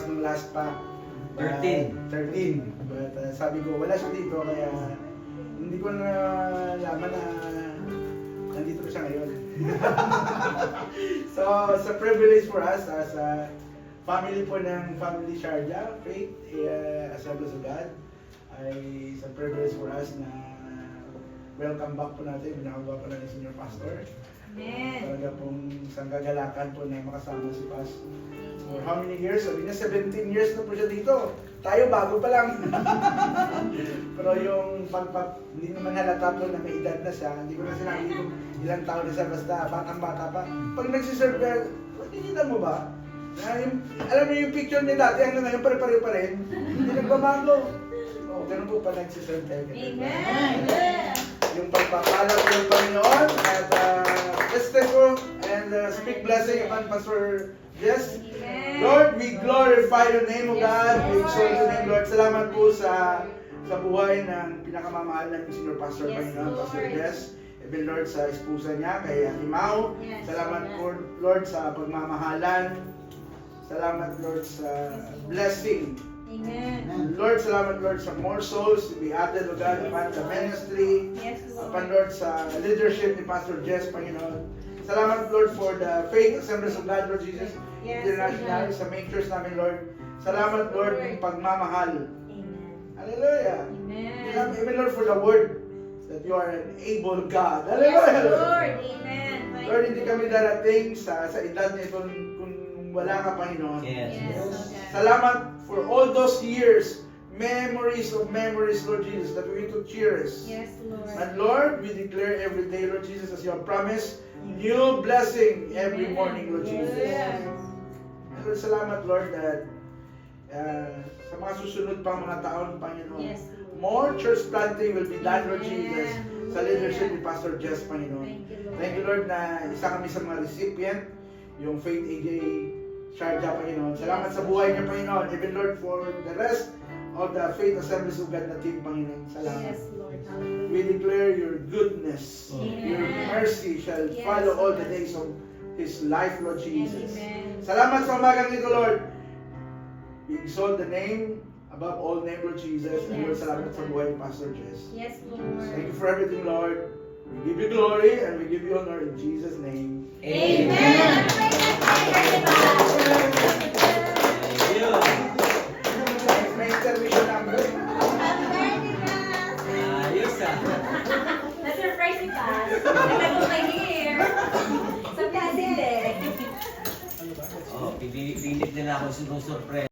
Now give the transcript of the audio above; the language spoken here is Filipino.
nung last pa. 13. 13. But sabi ko, wala siya dito, kaya hindi ko na laman na nandito na siya ngayon. So, it's a privilege for us as a family po ng Family Sharjah, Faith, Assemblies of God. It's a privilege for us na welcome back po natin, binakawa po natin Senior Pastor. Amen. Talaga pong isang kagalakan po na makasama si Pas. For how many years? Sabi niya, 17 years na po siya dito. Tayo bago pa lang. Pero yung hindi naman halata po na may edad na siya. Hindi ko na sinabi kung ilang taon na siya, basta batang-bata pa. Pag nagsiserve ka, makikita mo ba? Alam mo yung picture niya dati, hanggang ngayon pare-pareho pa rin. Hindi nagbabago. O, ganun po pa nagsiserve tayo. Amen. Yung pagpapala po ng Panginoon at let's take po and speak blessing upon Pastor Jess. Lord, we glorify your name, O God. We exalt your name, Lord. Salamat po sa buhay ng pinakamamahal namin Senior Pastor Panginoon, Pastor Jess. Even Lord sa esposa niya, kay Imao. Salamat po, Lord, sa pagmamahalan. Salamat, Lord, sa blessing. Amen. Lord, salamat, Lord, sa more souls to be added, O God, upon the ministry. Yes, Lord. Upon, Lord, sa leadership ni Pastor Jess, Panginoon. Salamat, Lord, for the Faith Assemblies of God, Lord Jesus, Yes, International, Lord. sa main church namin, Lord. Salamat, Lord, ng pagmamahal. Amen. Hallelujah. Amen. Even, Lord, for the word that you are an able God. Yes, Hallelujah. Lord. Amen. Lord, hindi kami darating sa edad nito kung wala ka, Panginoon. Yes. Yes, Lord. Salamat for all those years, memories of memories, Lord Jesus, that we to cherish. Yes, Lord. And Lord, we declare every day, Lord Jesus, as you have promised, new blessing every morning, Lord Jesus. Yes. And Lord, salamat, Lord, that sa mga susunod pang mga taon, Panginoon, Yes, Lord. more church planting will be done, Lord Amen. Jesus, sa leadership ni Pastor Jess, Panginoon. Thank you, Lord. Thank you, Lord, na isa kami sa mga recipient, yung Faith AJ Sharjah, Panginoon. Salamat sa buhay niya, Panginoon. Even, Lord, for the rest of the Faith Assemblies of God na team, Panginoon. Salamat. Yes, Lord. Hallelujah. We declare your goodness, Amen. your mercy shall Yes, follow all the Lord. days of His life, Lord Jesus. Amen. Salamat sa umagang ito, Lord. We exalt the name above all name, Lord Jesus. And Lord, Yes, salamat sa Lord. buhay ni Pastor Jess. Yes, Thank you Lord. for everything, Lord. We give you glory and we give you honor in Jesus' name. Amen. May intermission number. Ayos ah. Na-surprise si Paz. Nagtago kay here. Sa plastic eh. Oh, pilit din ako sinusurpre.